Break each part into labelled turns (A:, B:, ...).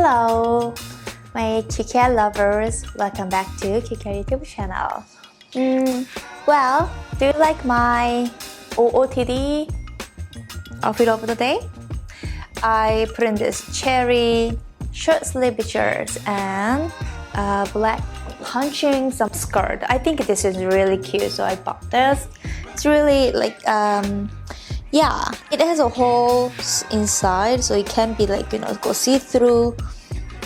A: Hello, my CuteKR lovers. Welcome back to CuteKR YouTube channel. Well, do you like my OOTD outfit of the day? I put in this cherry short sleeve shirt and black punching some skirt. I think this is really cute, so I bought this. It's really like yeah, it has a hole inside, so it can be like, you know, go see through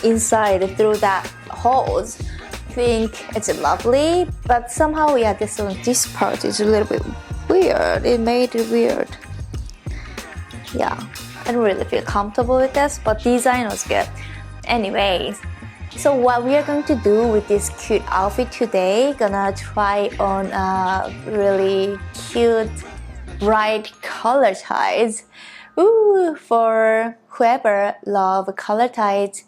A: inside through that holes. I think it's lovely, but somehow, yeah, this part is a little bit weird. It made it weird. Yeah, I don't really feel comfortable with this, but design was good. Anyways, so what we are going to do with this cute outfit today, gonna try on a really cute bright color ties. Ooh, for whoever love color ties,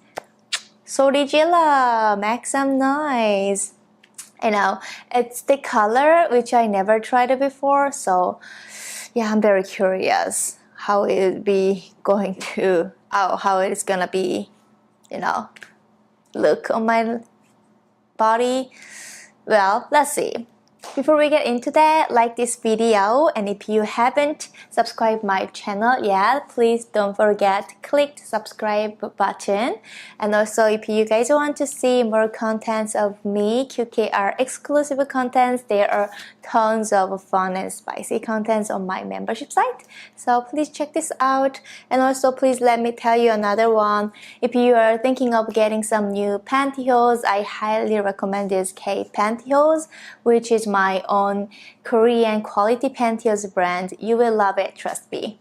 A: 소리 질러, make some noise. I know, it's the color which I never tried it before, so yeah, I'm very curious how it be going to, how it's gonna be, you know, look on my body. Well, let's see. Before we get into that, like this video, and if you haven't subscribed my channel yet, please don't forget to click the subscribe button. And also, if you guys want to see more contents of me, CuteKR exclusive contents, there are tons of fun and spicy contents on my membership site. So please check this out. And also, please let me tell you another one. If you are thinking of getting some new pantyhose, I highly recommend this Pantyhose, which is my own Korean quality pantyhose brand. You will love it, trust me.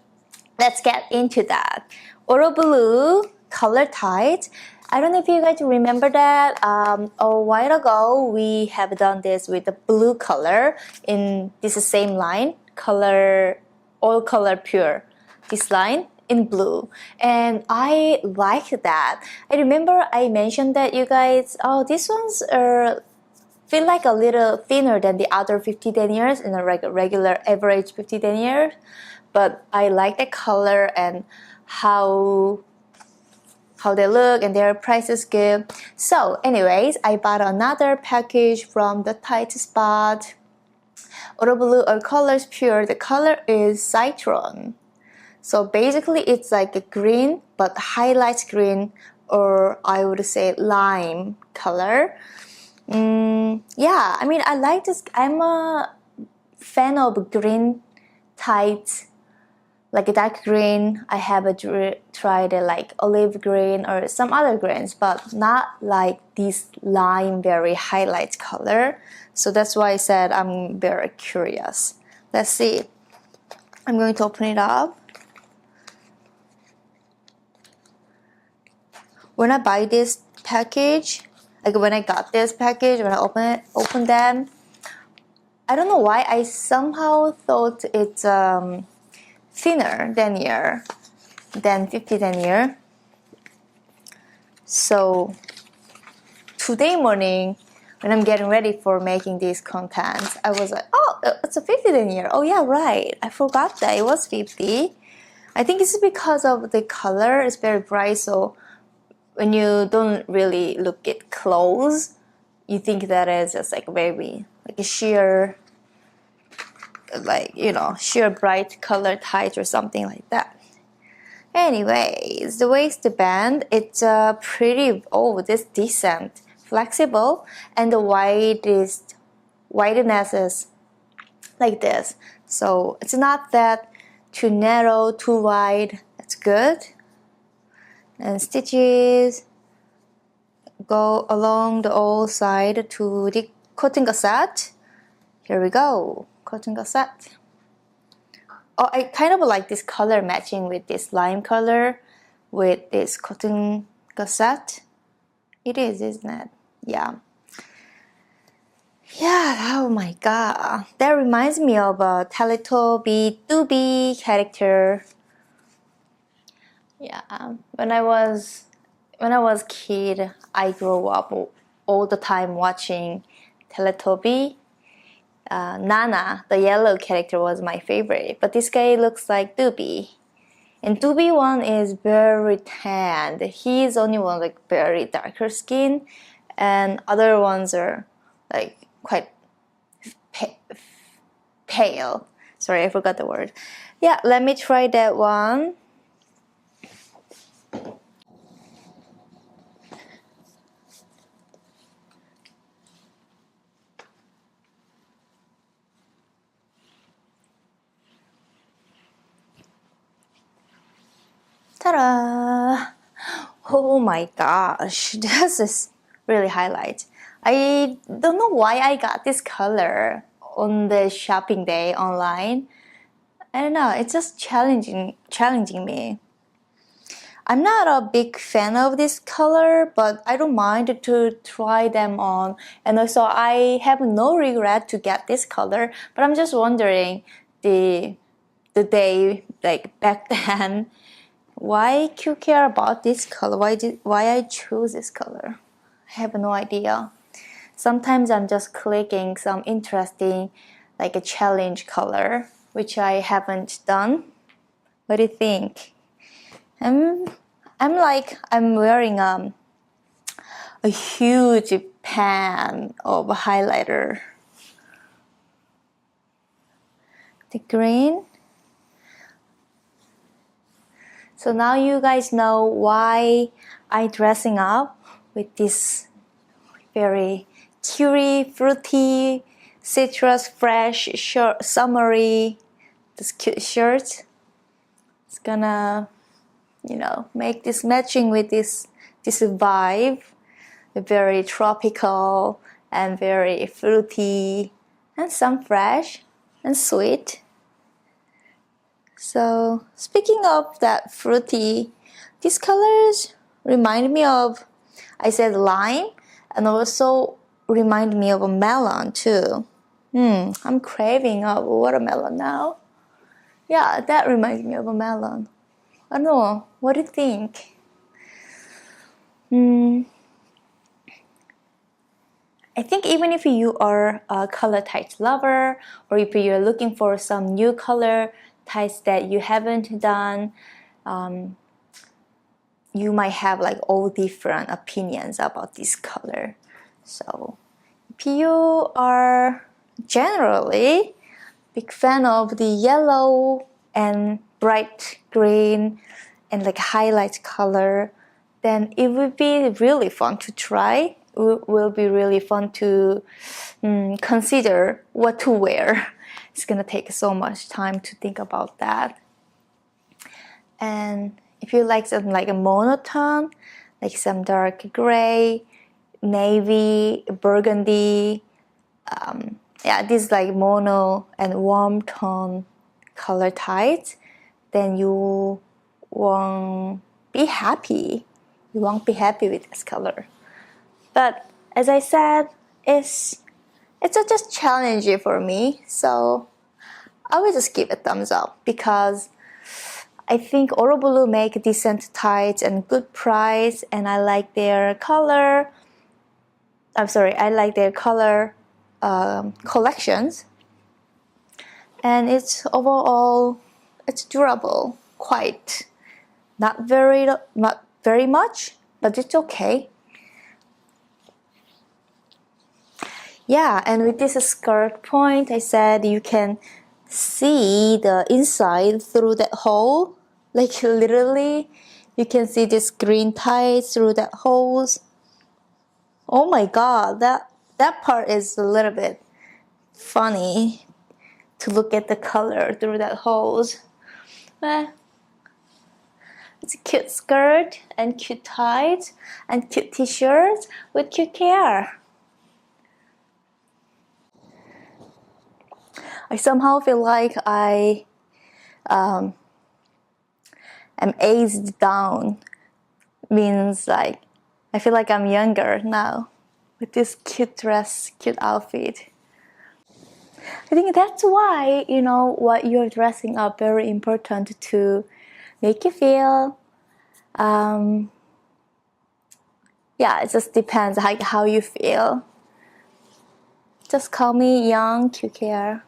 A: Let's get into that. Oroblu color tight. I don't know if you guys remember that. A while ago, we have done this with the blue color in this same line, color, all color pure. This line in blue, and I like that. I remember I mentioned that you guys, oh, these ones are feel like a little thinner than the other 50 deniers in a regular average 50 denier, but I like the color and how they look, and their price is good. So anyways, I bought another package from the Tight Spot. Oroblu All Colors Pure. The color is Citron. So basically it's like a green, but highlights green, or I would say lime color. Yeah, I mean, I like this. I'm a fan of green tights, like a dark green. I have tried like olive green or some other greens, but not like this lime very highlight color. So that's why I said I'm very curious. Let's see. I'm going to open it up. When I buy this package, like when I got this package, when I opened them, I don't know why I somehow thought it's thinner denier than 50 denier. So today morning, when I'm getting ready for making these contents, I was like, oh, it's a 50 denier. Oh yeah, right. I forgot that it was 50. I think it's because of the color. It's very bright, so when you don't really look it close, you think that it's just like very like a sheer, like, you know, sheer bright color tight or something like that. Anyways, the waistband, it's pretty, oh, this decent, flexible, and the wideness is like this. So it's not that too narrow, too wide. It's good. and stitches go along the all side to the cotton cassette. Here we go, cotton cassette. Oh, I kind of like this color matching with this lime color with this cotton cassette. It is, isn't it? Yeah. Yeah, oh my god. That reminds me of a Teletubby Doobie character. Yeah, when I was kid, I grew up all the time watching Teletubby. Nana, the yellow character, was my favorite, but this guy looks like Doobie. And Doobie one is very tanned. He's only one like very darker skin, and other ones are like quite pale. Sorry, I forgot the word. Yeah, let me try that one. Ta-da! Oh my gosh, this is really highlight. I don't know why I got this color on the shopping day online. I don't know, it's just challenging me. I'm not a big fan of this color, but I don't mind to try them on. And also I have no regret to get this color, but I'm just wondering the day like back then, why CuteKR bought this color? Why I choose this color? I have no idea. Sometimes I'm just clicking some interesting like a challenge color, which I haven't done. What do you think? I'm wearing a huge pan of highlighter. The green. So now you guys know why I dressing up with this very cheery, fruity, citrus, fresh, short, summery, this cute shirt. It's gonna, you know, make this matching with this vibe, very tropical and very fruity, and some fresh and sweet. So speaking of that fruity, these colors remind me of, I said lime, and also remind me of a melon too. I'm craving a watermelon now. Yeah, that reminds me of a melon. I don't know, what do you think? I think even if you are a color tights lover, or if you're looking for some new color tights that you haven't done, you might have like all different opinions about this color. So if you are generally big fan of the yellow and bright green and like highlight color, then it would be really fun to try. It will be really fun to consider what to wear. It's gonna take so much time to think about that. And if you like some like a monotone, like some dark gray, navy, burgundy, yeah, this like mono and warm tone color tights, then you won't be happy. You won't be happy with this color. But as I said, it's just challenging for me. So I will just give a thumbs up because I think Oroblu make decent tights and good price, and I like their color. I like their color collections, and it's overall it's durable, quite not very much, but it's okay. Yeah, and with this skirt point, I said you can see the inside through that hole. Like literally, you can see this green tights through that holes. Oh my god, that part is a little bit funny to look at the color through that holes. But It's a cute skirt and cute tights and cute t-shirts with CuteKR. I somehow feel like I am aged down. Means like I feel like I'm younger now with this cute dress, cute outfit. I think that's why, you know, what you're dressing up very important to make you feel yeah, it just depends how you feel. Just call me young CuteKR.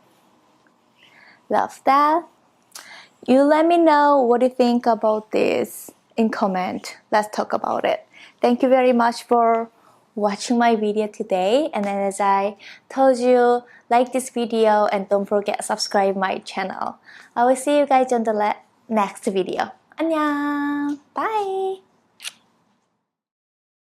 A: Love that. You let me know what you think about this in comment. Let's talk about it. Thank you very much for watching my video today. And then as I told you, like this video and don't forget subscribe my channel. I will see you guys on the next video. 안녕. Bye.